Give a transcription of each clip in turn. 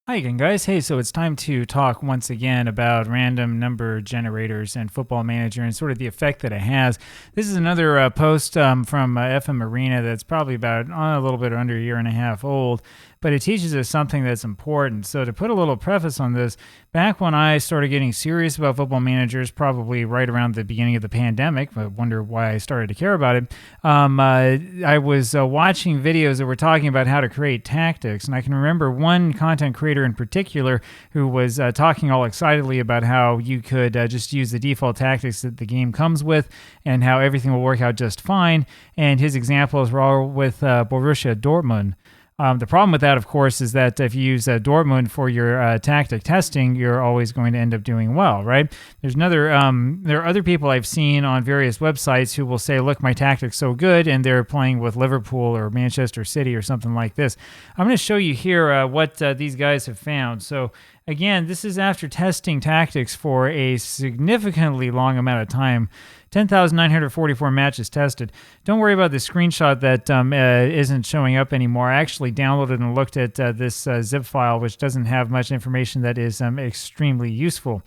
Hi again, guys. Hey, so it's time to talk once again about random number generators and Football Manager and sort of the effect that it has. This is another post from FM Arena that's probably about a little bit under a year and a half old, but it teaches us something that's important. So, to put a little preface on this, back when I started getting serious about Football Managers, probably right around the beginning of the pandemic, I wonder why I started to care about it. I was watching videos that were talking about how to create tactics, and I can remember one content creator in particular who was talking all excitedly about how you could just use the default tactics that the game comes with and how everything will work out just fine. And his examples were all with Borussia Dortmund. The problem with that, of course, is that if you use Dortmund for your tactic testing, you're always going to end up doing well, right? There are other people I've seen on various websites who will say, look, my tactic's so good, and they're playing with Liverpool or Manchester City or something like this. I'm going to show you here what these guys have found. So again, this is after testing tactics for a significantly long amount of time. 10,944 matches tested. Don't worry about the screenshot that isn't showing up anymore. I actually downloaded and looked at this zip file, which doesn't have much information that is extremely useful.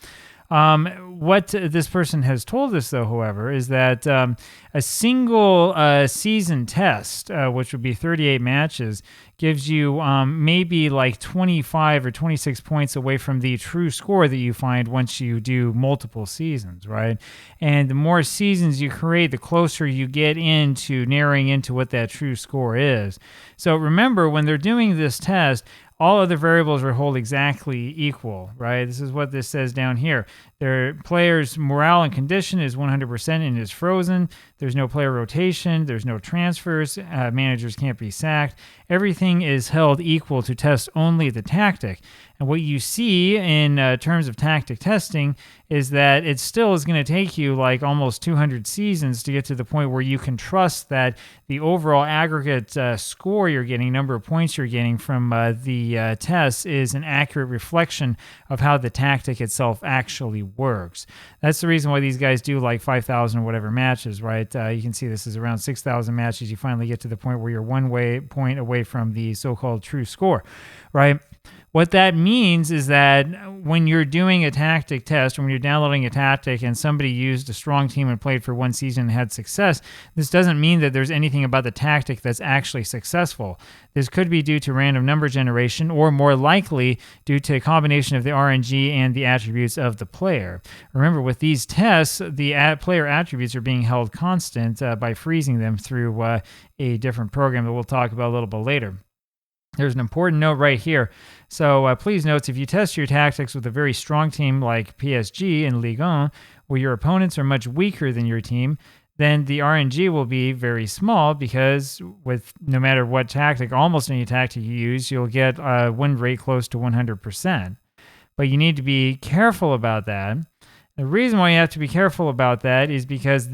What this person has told us, though, however, is that a single season test, which would be 38 matches, gives you maybe like 25 or 26 points away from the true score that you find once you do multiple seasons, right? And the more seasons you create, the closer you get into narrowing into what that true score is. So remember, when they're doing this test, all other variables are held exactly equal, right? This is what this says down here. Their players' morale and condition is 100% and is frozen. There's no player rotation. There's no transfers. Managers can't be sacked. Everything is held equal to test only the tactic. And what you see in terms of tactic testing is that it still is going to take you like almost 200 seasons to get to the point where you can trust that the overall aggregate score you're getting, number of points you're getting from the tests, is an accurate reflection of how the tactic itself actually works. That's the reason why these guys do like 5,000 or whatever matches, right? You can see this is around 6,000 matches. You finally get to the point where you're point away from the so-called true score, right? What that means is that when you're doing a tactic test or when you're downloading a tactic and somebody used a strong team and played for one season and had success, this doesn't mean that there's anything about the tactic that's actually successful. This could be due to random number generation or more likely due to a combination of the RNG and the attributes of the player. Remember, with these tests, the player attributes are being held constant by freezing them through a different program that we'll talk about a little bit later. There's an important note right here. So please note, if you test your tactics with a very strong team like PSG in Ligue 1, where your opponents are much weaker than your team, then the RNG will be very small because with no matter what tactic, almost any tactic you use, you'll get a win rate close to 100%. But you need to be careful about that. The reason why you have to be careful about that is because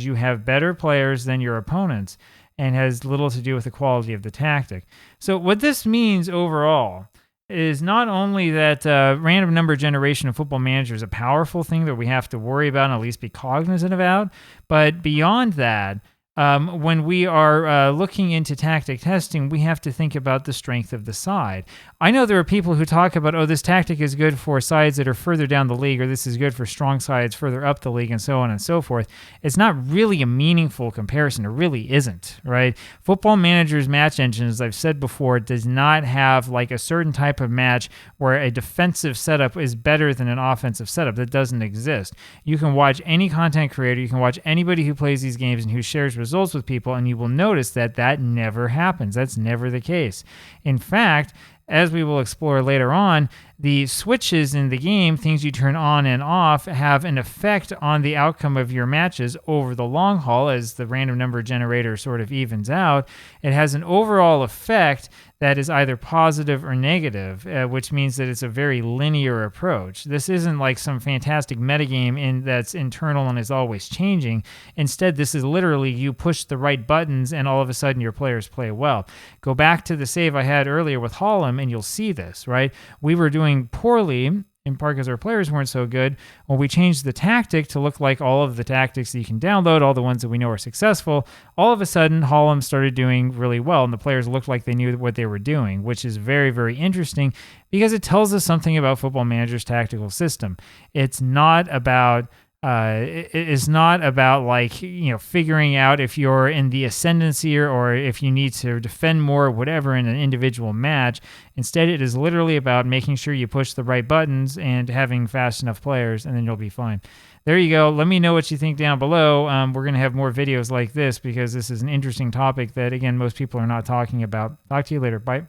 you have better players than your opponents, and has little to do with the quality of the tactic. So what this means overall is not only that random number generation of Football Manager is a powerful thing that we have to worry about and at least be cognizant about, but beyond that, when we are looking into tactic testing, we have to think about the strength of the side. I know there are people who talk about, oh, this tactic is good for sides that are further down the league, or this is good for strong sides further up the league, and so on and so forth. It's not really a meaningful comparison. It really isn't, right? Football Manager's match engine, as I've said before, does not have like a certain type of match where a defensive setup is better than an offensive setup. That doesn't exist. You can watch any content creator, you can watch anybody who plays these games and who shares results with people, and you will notice that that never happens. That's never the case. In fact, as we will explore later on, the switches in the game, things you turn on and off, have an effect on the outcome of your matches over the long haul as the random number generator sort of evens out. It has an overall effect that is either positive or negative, which means that it's a very linear approach. This isn't like some fantastic metagame that's internal and is always changing. Instead, this is literally you push the right buttons and all of a sudden your players play well. Go back to the save I had earlier with Hollum and you'll see this, right? We were doing poorly in part because our players weren't so good. When we changed the tactic to look like all of the tactics that you can download, all the ones that we know are successful, all of a sudden Hollum started doing really well, and the players looked like they knew what they were doing, which is very, very interesting because it tells us something about Football Manager's tactical system. It's not about like, figuring out if you're in the ascendancy or if you need to defend more or whatever in an individual match. Instead, it is literally about making sure you push the right buttons and having fast enough players, and then you'll be fine. There you go. Let me know what you think down below. We're going to have more videos like this because this is an interesting topic that, again, most people are not talking about. Talk to you later. Bye.